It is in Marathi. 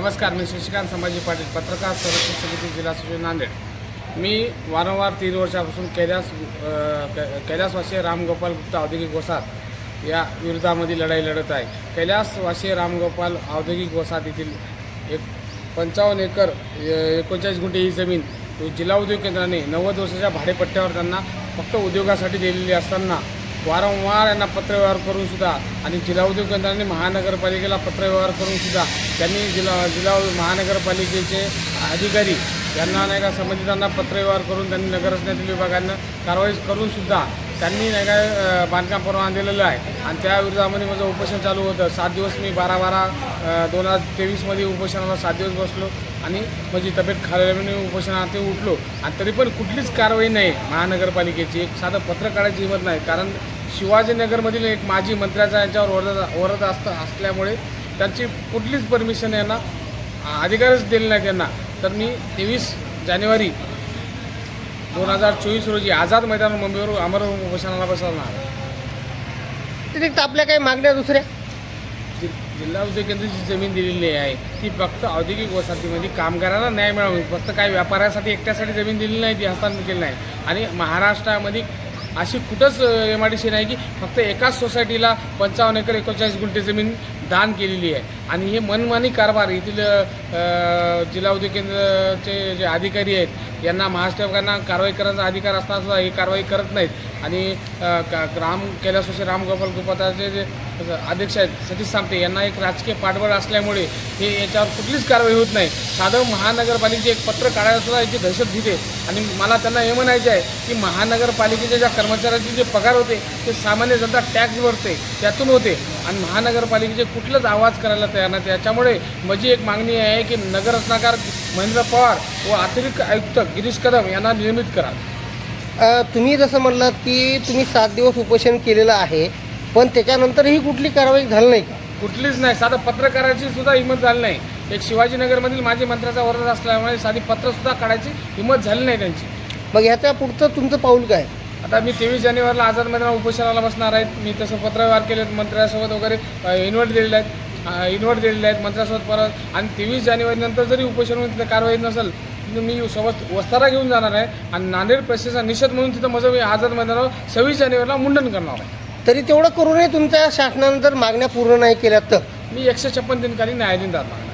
नमस्कार, मी शशिकांत संभाजी पाटील, पत्रकार संरक्षण समिती जिल्हा सचिव नांदेड। मी वारंवार 3 वर्षापासून कैलासवासी रामगोपाल गुप्ता औद्योगिक वसाहत या विरोधामध्ये लढाई लढत आहे। कैलासवासी रामगोपाल औद्योगिक वसाहत येथील 55 एकर 39 गुंठे ही जमीन जिल्हा उद्योग केंद्राने 90 वर्षाच्या भाडेपट्ट्यावर त्यांना फक्त उद्योगासाठी दिलेली असताना वारंवार यांना पत्रव्यवहार करून सुद्धा आणि जिल्हा उद्योग केंद्राने महानगरपालिकेला पत्रव्यवहार करून सुद्धा त्यांनी जिल्हा महानगरपालिकेचे अधिकारी यांना नाही का संबंधितांना पत्रव्यवहार करून त्यांनी नगररचनेतील विभागांना कारवाई करून सुद्धा त्यांनी नाही का बांधकाम परवाना दिलेलं आहे। आणि त्या विरोधामध्ये माझं उपोषण चालू होतं। 7 दिवस मी 12/12/2023 उपोषणाला 7 दिवस बसलो आणि माझी तब्येत खाल्यामुळे उपोषणात उठलो आणि तरी पण कुठलीच कारवाई नाही महानगरपालिकेची। एक साधं पत्र काढायची हिंमत नाही, कारण शिवाजीनगरमधील एक माजी मंत्र्याचा यांच्यावर वरद असल्यामुळे त्यांची कुठलीच परमिशन यांना अधिकारच दिले नाही त्यांना। तर मी 23 जानेवारी 2024 रोजी आझाद मैदान मुंबईवर अमर उपोषणाला बसवणार। अतिरिक्त आपल्या काही मागण्या दुसऱ्या जिल्हा उद्योग केंद्राची जमीन दिलेली आहे ती फक्त औद्योगिक वसाहतीमध्ये कामगारांना न्याय मिळावा, फक्त काही व्यापाऱ्यासाठी एकट्यासाठी जमीन दिलेली नाही, ती हस्तांतरित केली नाही। आणि महाराष्ट्रामध्ये अशी कुठंच MIDC नाही की फक्त एकाच सोसायटीला 55 एकर 39 गुंठे जमीन दान केलेली आहे। आणि हे मनमानी कारभार येथील जिल्हा उद्योग केंद्राचे जे अधिकारी आहेत यांना महाराष्ट्रांना कारवाई करण्याचा अधिकार असताना सुद्धा ही कारवाई करत नाहीत। आणि कैलासवासी रामगोपाल गुप्ताचे जे अध्यक्ष आहेत सतीश सामते यांना एक राजकीय पाठबळ असल्यामुळे हे याच्यावर कुठलीच कारवाई होत नाही। साधं महानगरपालिकेचे एक पत्र काढायला सुद्धा याची दहशत भीते। आणि मला त्यांना हे म्हणायचे आहे की महानगरपालिकेच्या ज्या कर्मचाऱ्यांचे जे पगार होते ते सामान्य जनता टॅक्स भरते त्यातून होते आणि महानगरपालिकेचे कुठलंच आवाज करायला तयार नाही। त्याच्यामुळे माझी एक मागणी आहे की नगररचनाकार महेंद्र पवार व अतिरिक्त आयुक्त गिरीश कदम यांना नियमित करा। तुम्ही जसं म्हणलात की तुम्ही 7 दिवस उपोषण केलेलं आहे, पण त्याच्यानंतरही कुठली कारवाई झाली नाही का? कुठलीच नाही, साधं पत्र करायची सुद्धा हिंमत झाली नाही। एक शिवाजीनगरमधील माजी मंत्र्याचा वरद असल्यामुळे साधी पत्रसुद्धा काढायची हिंमत झाली नाही त्यांची। मग ह्याच्या पुढचं तुमचं पाऊल काय? आता मी 23 जानेवारीला आझाद मैदान उपोषणाला बसणार आहेत। मी तसं पत्रव्यवहार केलेत, मंत्र्यासोबत वगैरे इन्व्हाइट दिलेले आहेत मंत्र्यासोबत परत। आणि 23 जानेवारीनंतर जरी उपोषण होऊन तिथं कारवाई नसेल मी सोबत वस्तारा घेऊन जाणार आहे आणि नांदेड प्रेसचा निषेध म्हणून तिथं माझं मी आझाद मैदानावर 26 जानेवारीला मुंडन करणार आहे। तरी तेवढं करूनही तुमच्या शासनानं जर मागण्या पूर्ण नाही केल्या तर मी 156 दिनकालीन न्यायालयीन धरणार।